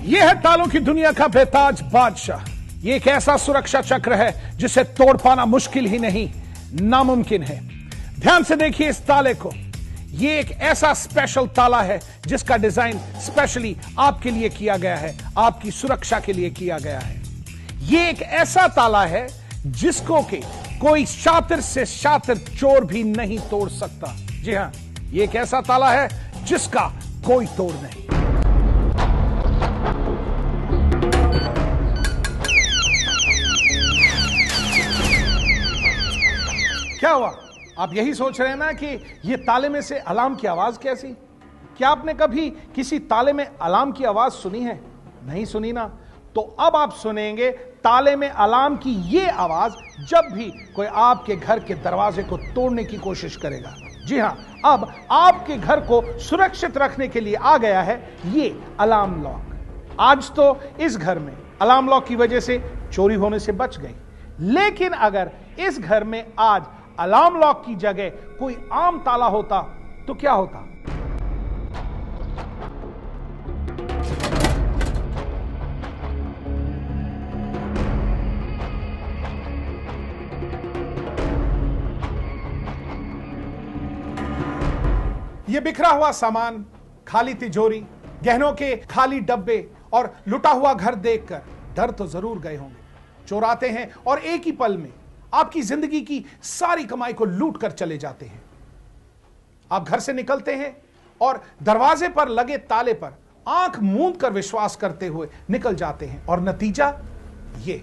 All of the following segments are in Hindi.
यह है तालों की दुनिया का बेताज बादशाह। यह एक ऐसा सुरक्षा चक्र है जिसे तोड़ पाना मुश्किल ही नहीं, नामुमकिन है। ध्यान से देखिए इस ताले को। यह एक ऐसा स्पेशल ताला है जिसका डिजाइन स्पेशली आपके लिए किया गया है, आपकी सुरक्षा के लिए किया गया है। यह एक ऐसा ताला है जिसको कि कोई शातिर से शातिर चोर भी नहीं तोड़ सकता। जी हां, यह एक ऐसा ताला है जिसका कोई तोड़ नहीं। क्या हुआ? आप यही सोच रहे हैं ना कि यह ताले में से अलार्म की आवाज कैसी? क्या आपने कभी किसी ताले में अलार्म की आवाज सुनी है? नहीं सुनी ना? तो अब आप सुनेंगे ताले में अलार्म की यह आवाज जब भी कोई आपके घर के दरवाजे को तोड़ने की कोशिश करेगा। जी हां, अब आपके घर को सुरक्षित रखने के लिए आ गया है यह अलार्म लॉक। आज तो इस घर में अलार्म लॉक की वजह से चोरी होने से बच गई, लेकिन अगर इस घर में आज अलार्म लॉक की जगह कोई आम ताला होता तो क्या होता? यह बिखरा हुआ सामान, खाली तिजोरी, गहनों के खाली डब्बे और लुटा हुआ घर देखकर डर तो जरूर गए होंगे। चोर आते हैं और एक ही पल में आपकी जिंदगी की सारी कमाई को लूट कर चले जाते हैं। आप घर से निकलते हैं और दरवाजे पर लगे ताले पर आंख मूंद कर विश्वास करते हुए निकल जाते हैं, और नतीजा ये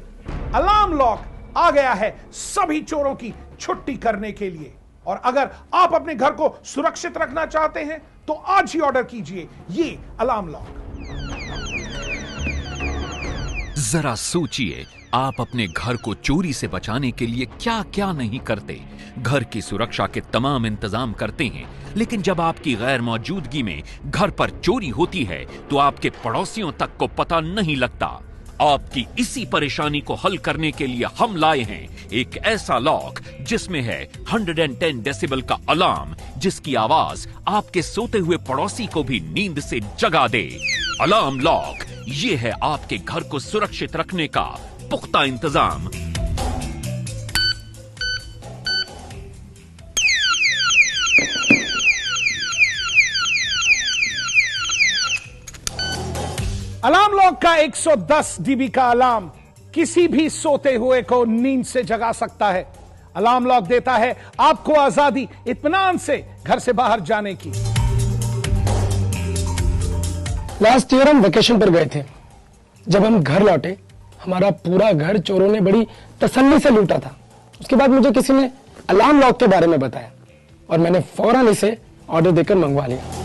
अलार्म लॉक आ गया है सभी चोरों की छुट्टी करने के लिए। और अगर आप अपने घर को सुरक्षित रखना चाहते हैं तो आज ही ऑर्डर कीजिए ये अलार्म लॉक। जरा सोचिए, आप अपने घर को चोरी से बचाने के लिए क्या क्या नहीं करते। घर की सुरक्षा के तमाम इंतजाम करते हैं, लेकिन जब आपकी गैर मौजूदगी में घर पर चोरी होती है तो आपके पड़ोसियों तक को पता नहीं लगता। आपकी इसी परेशानी को हल करने के लिए हम लाए हैं एक ऐसा लॉक जिसमें है 110 डेसिबल का अलार्म, जिसकी आवाज आपके सोते हुए पड़ोसी को भी नींद से जगा दे। अलार्म लॉक, ये है आपके घर को सुरक्षित रखने का पुख्ता इंतजाम। अलार्म लॉक का 110 डीबी का अलार्म किसी भी सोते हुए को नींद से जगा सकता है। अलार्म लॉक देता है आपको आजादी, इत्मीनान से घर से बाहर जाने की। लास्ट ईयर हम वेकेशन पर गए थे। जब हम घर लौटे, हमारा पूरा घर चोरों ने बड़ी तसल्ली से लूटा था। उसके बाद मुझे किसी ने अलार्म लॉक के बारे में बताया और मैंने फौरन इसे ऑर्डर देकर मंगवा लिया।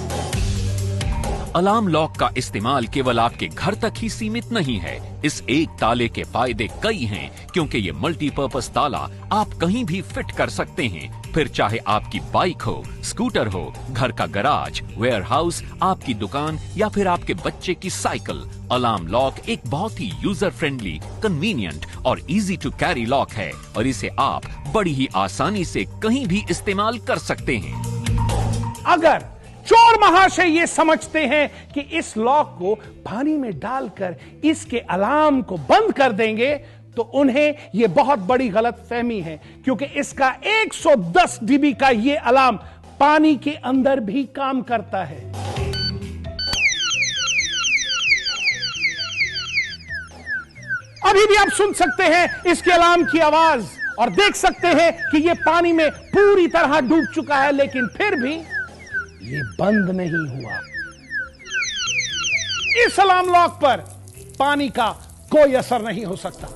अलार्म लॉक का इस्तेमाल केवल आपके घर तक ही सीमित नहीं है। इस एक ताले के फायदे कई हैं, क्योंकि ये मल्टीपर्पज ताला आप कहीं भी फिट कर सकते हैं। फिर चाहे आपकी बाइक हो, स्कूटर हो, घर का गराज, वेयरहाउस, आपकी दुकान या फिर आपके बच्चे की साइकिल, अलार्म लॉक एक बहुत ही यूजर फ्रेंडली, कन्वीनियंट और इजी टू कैरी लॉक है, और इसे आप बड़ी ही आसानी से कहीं भी इस्तेमाल कर सकते हैं। अगर चोर महाशय ये समझते हैं कि इस लॉक को पानी में डालकर इसके अलार्म को बंद कर देंगे तो उन्हें यह बहुत बड़ी गलतफहमी है, क्योंकि इसका 110 डीबी का यह अलार्म पानी के अंदर भी काम करता है। अभी भी आप सुन सकते हैं इसके अलार्म की आवाज और देख सकते हैं कि यह पानी में पूरी तरह डूब चुका है, लेकिन फिर भी ये बंद नहीं हुआ। इस अलार्म लॉक पर पानी का कोई असर नहीं हो सकता।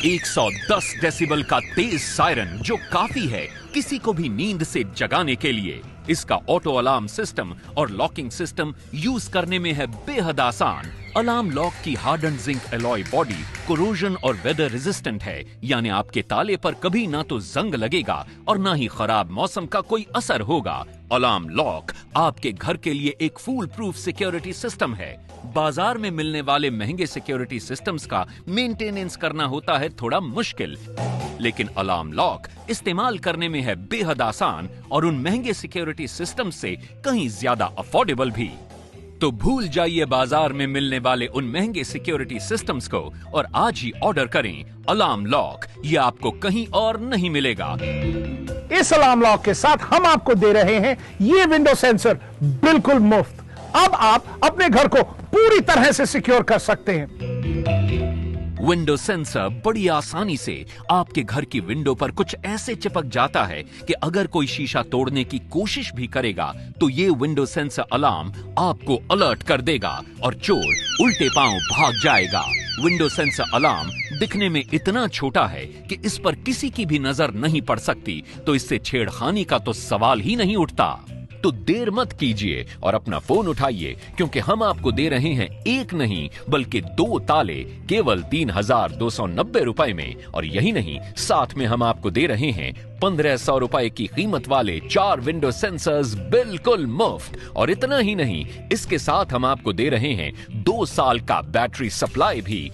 110 डेसिबल का तेज सायरन, जो काफी है किसी को भी नींद से जगाने के लिए। इसका ऑटो अलार्म सिस्टम और लॉकिंग सिस्टम यूज करने में है बेहद आसान। अलार्म लॉक की harden zinc alloy body corrosion और वेदर रेजिस्टेंट है, यानी आपके ताले पर कभी ना तो जंग लगेगा और ना ही खराब मौसम का कोई असर होगा। अलार्म लॉक आपके घर के लिए एक फूल प्रूफ सिक्योरिटी सिस्टम है। बाजार में मिलने वाले महंगे सिक्योरिटी सिस्टम्स का मेंटेनेंस करना होता है थोड़ा मुश्किल, लेकिन अलार्म लॉक इस्तेमाल करने में है बेहद आसान और उन महंगे सिक्योरिटी सिस्टम से कहीं ज्यादा अफोर्डेबल भी। तो भूल जाइए बाजार में मिलने वाले उन महंगे सिक्योरिटी सिस्टम्स को और आज ही ऑर्डर करें अलार्म लॉक। ये आपको कहीं और नहीं मिलेगा। इस अलार्म लॉक के साथ हम आपको दे रहे हैं ये विंडो सेंसर बिल्कुल मुफ्त। अब आप अपने घर को पूरी तरह से सिक्योर कर सकते हैं। विंडो सेंसर बड़ी आसानी से आपके घर की विंडो पर कुछ ऐसे चिपक जाता है कि अगर कोई शीशा तोड़ने की कोशिश भी करेगा तो ये विंडो सेंसर अलार्म आपको अलर्ट कर देगा और चोर उल्टे पांव भाग जाएगा। विंडो सेंसर अलार्म दिखने में इतना छोटा है कि इस पर किसी की भी नजर नहीं पड़ सकती, तो इससे छेड़खानी का तो सवाल ही नहीं उठता। तो देर मत कीजिए और अपना फोन उठाइए, क्योंकि हम आपको दे रहे हैं एक नहीं बल्कि 2 ताले केवल 3,290 रुपए में। और यही नहीं, साथ में हम आपको दे रहे हैं 1,500 रुपए की कीमत वाले 4 विंडो सेंसर्स बिल्कुल मुफ्त। और इतना ही नहीं, इसके साथ हम आपको दे रहे हैं 2 साल का बैटरी सप्लाई भी।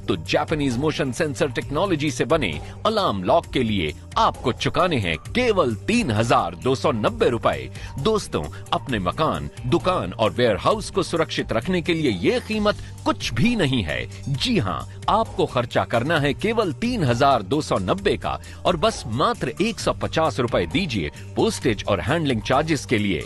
तो जापानीज मोशन सेंसर टेक्नोलॉजी से बने अलार्म लॉक के लिए आपको चुकाने हैं केवल 3,290 रुपए। दोस्तों, अपने मकान, दुकान और वेयर हाउस को सुरक्षित रखने के लिए यह कीमत कुछ भी नहीं है। जी हां, आपको खर्चा करना है केवल 3,290 का और बस मात्र 150 रुपए दीजिए पोस्टेज और हैंडलिंग चार्जेस के लिए।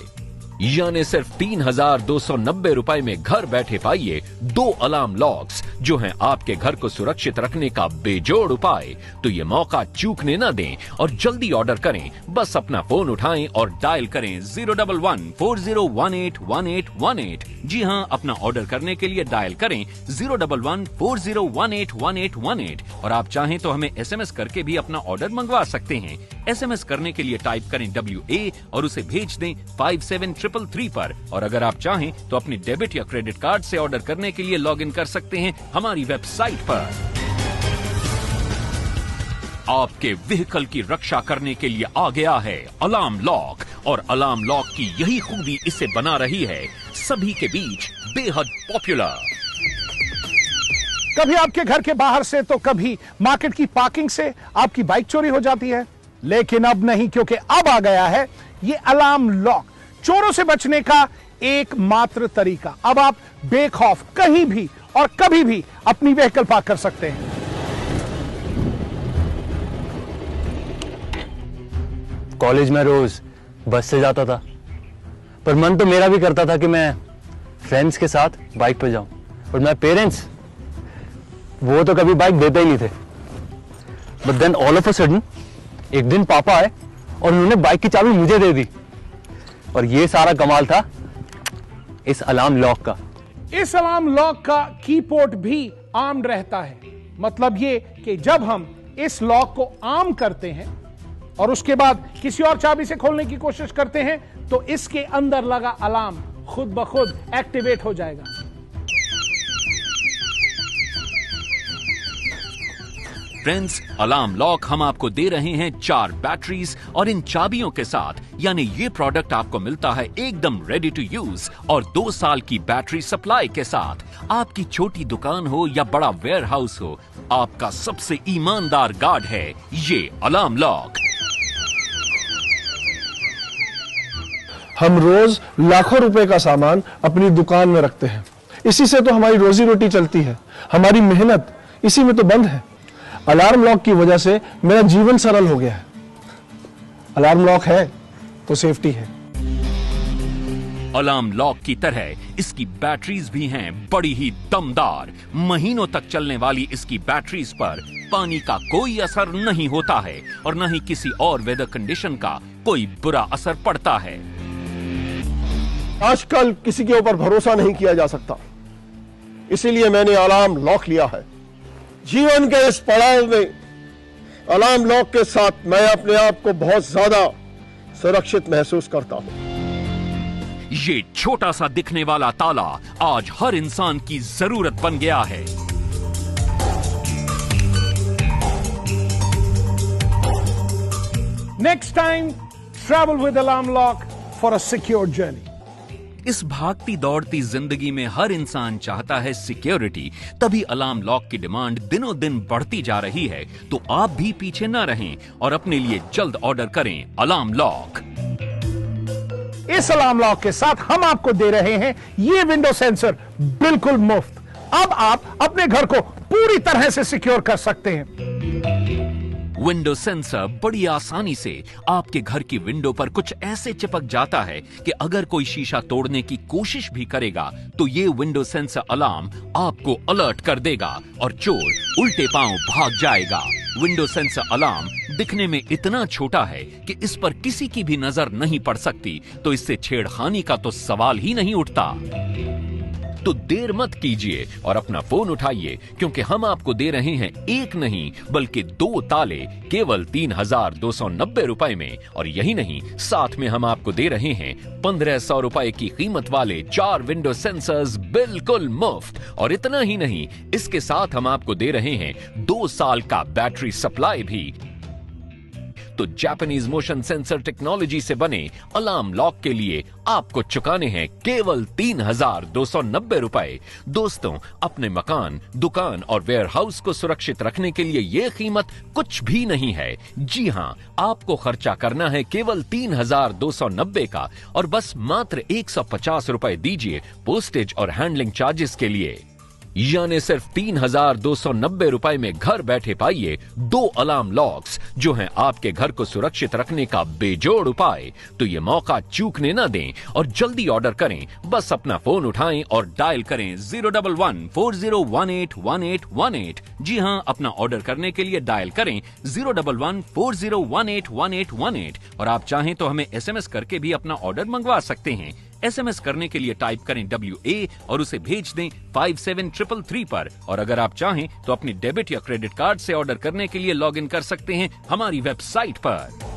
यानी सिर्फ 3,290 रुपए में घर बैठे पाइए 2 अलार्म लॉक्स, जो हैं आपके घर को सुरक्षित रखने का बेजोड़ उपाय। तो ये मौका चूकने ना दें और जल्दी ऑर्डर करें। बस अपना फोन उठाएं और डायल करें 011-4018-1818। जी हां, अपना ऑर्डर करने के लिए डायल करें 011-4018-1818। और आप चाहें तो हमें SMS करके भी अपना ऑर्डर मंगवा सकते हैं। SMS करने के लिए टाइप करें WA और उसे भेज दें 5733 पर। और अगर आप चाहें तो अपने डेबिट या क्रेडिट कार्ड से ऑर्डर करने के लिए लॉग इन कर सकते हैं हमारी वेबसाइट पर। आपके व्हीकल की रक्षा करने के लिए आ गया है अलार्म लॉक, और अलार्म लॉक की यही खूबी इसे बना रही है सभी के बीच बेहद पॉपुलर। कभी आपके घर के बाहर से तो कभी मार्केट की पार्किंग से आपकी बाइक चोरी हो जाती है, लेकिन अब नहीं, क्योंकि अब आ गया है ये अलार्म लॉक, चोरों से बचने का एकमात्र तरीका। अब आप बेखौफ कहीं भी और कभी भी अपनी व्हीकल पार्क कर सकते हैं। कॉलेज में रोज बस से जाता था, पर मन तो मेरा भी करता था कि मैं फ्रेंड्स के साथ बाइक पर जाऊं, और मेरे पेरेंट्स वो तो कभी बाइक देते ही नहीं थे। But then all of a sudden एक दिन पापा आए और उन्होंने बाइक की चाबी मुझे दे दी, और ये सारा कमाल था इस अलार्म लॉक का। इस अलार्म लॉक का कीपोर्ट भी आर्म्ड रहता है। मतलब ये कि जब हम इस लॉक को आर्म करते हैं और उसके बाद किसी और चाबी से खोलने की कोशिश करते हैं, तो इसके अंदर लगा अलार्म खुद ब खुद एक्टिवेट हो जाएगा। फ्रेंड्स, अलार्म लॉक हम आपको दे रहे हैं 4 बैटरीज और इन चाबियों के साथ। यानी ये प्रोडक्ट आपको मिलता है एकदम रेडी टू यूज और 2 साल की बैटरी सप्लाई के साथ। आपकी छोटी दुकान हो या बड़ा वेयर हाउस हो, आपका सबसे ईमानदार गार्ड है ये अलार्म लॉक। हम रोज लाखों रुपए का सामान अपनी दुकान में रखते हैं, इसी से तो हमारी रोजी रोटी चलती है, हमारी मेहनत इसी में तो बंद है। अलार्म लॉक की वजह से मेरा जीवन सरल हो गया है। अलार्म लॉक है तो सेफ्टी है। अलार्म लॉक की तरह इसकी बैटरीज भी हैं बड़ी ही दमदार। महीनों तक चलने वाली इसकी बैटरीज पर पानी का कोई असर नहीं होता है और न ही किसी और वेदर कंडीशन का कोई बुरा असर पड़ता है। आजकल किसी के ऊपर भरोसा नहीं किया जा सकता, इसीलिए मैंने अलार्म लॉक लिया है। जीवन के इस पड़ाव में अलार्म लॉक के साथ मैं अपने आप को बहुत ज्यादा सुरक्षित महसूस करता हूं। ये छोटा सा दिखने वाला ताला आज हर इंसान की जरूरत बन गया है। Next time travel with alarm lock for a secure journey. इस भागती दौड़ती जिंदगी में हर इंसान चाहता है सिक्योरिटी, तभी अलार्म लॉक की डिमांड दिनों दिन बढ़ती जा रही है। तो आप भी पीछे न रहें और अपने लिए जल्द ऑर्डर करें अलार्म लॉक। इस अलार्म लॉक के साथ हम आपको दे रहे हैं ये विंडो सेंसर बिल्कुल मुफ्त। अब आप अपने घर को पूरी तरह से सिक्योर कर सकते हैं। विंडो सेंसर बड़ी आसानी से आपके घर की विंडो पर कुछ ऐसे चिपक जाता है कि अगर कोई शीशा तोड़ने की कोशिश भी करेगा तो ये विंडो सेंसर अलार्म आपको अलर्ट कर देगा और चोर उल्टे पांव भाग जाएगा। विंडो सेंसर अलार्म दिखने में इतना छोटा है कि इस पर किसी की भी नजर नहीं पड़ सकती, तो इससे छेड़खानी का तो सवाल ही नहीं उठता। तो देर मत कीजिए और अपना फोन उठाइए, क्योंकि हम आपको दे रहे हैं एक नहीं बल्कि 2 ताले केवल 3,290 रुपए में। और यही नहीं, साथ में हम आपको दे रहे हैं 1,500 रुपए की कीमत वाले 4 विंडो सेंसर्स बिल्कुल मुफ्त। और इतना ही नहीं, इसके साथ हम आपको दे रहे हैं 2 साल का बैटरी सप्लाई भी। तो जापानीज मोशन सेंसर टेक्नोलॉजी से बने अलार्म लॉक के लिए आपको चुकाने हैं केवल 3,290 रुपए। दोस्तों, अपने मकान, दुकान और वेयरहाउस को सुरक्षित रखने के लिए यह कीमत कुछ भी नहीं है। जी हां, आपको खर्चा करना है केवल 3,290 का, और बस मात्र 150 रुपए दीजिए पोस्टेज और हैंडलिंग चार्जेस के लिए। यानी सिर्फ 3,290 रुपए में घर बैठे पाइए 2 अलार्म लॉक्स, जो हैं आपके घर को सुरक्षित रखने का बेजोड़ उपाय। तो ये मौका चूकने ना दें और जल्दी ऑर्डर करें। बस अपना फोन उठाएं और डायल करें 011-4018-1818। जी हां, अपना ऑर्डर करने के लिए डायल करें 011-4018-1818। और आप चाहें तो हमें SMS करके भी अपना ऑर्डर मंगवा सकते हैं। SMS करने के लिए टाइप करें WA और उसे भेज दें 57333 पर। और अगर आप चाहें तो अपनी डेबिट या क्रेडिट कार्ड से ऑर्डर करने के लिए लॉगिन कर सकते हैं हमारी वेबसाइट पर।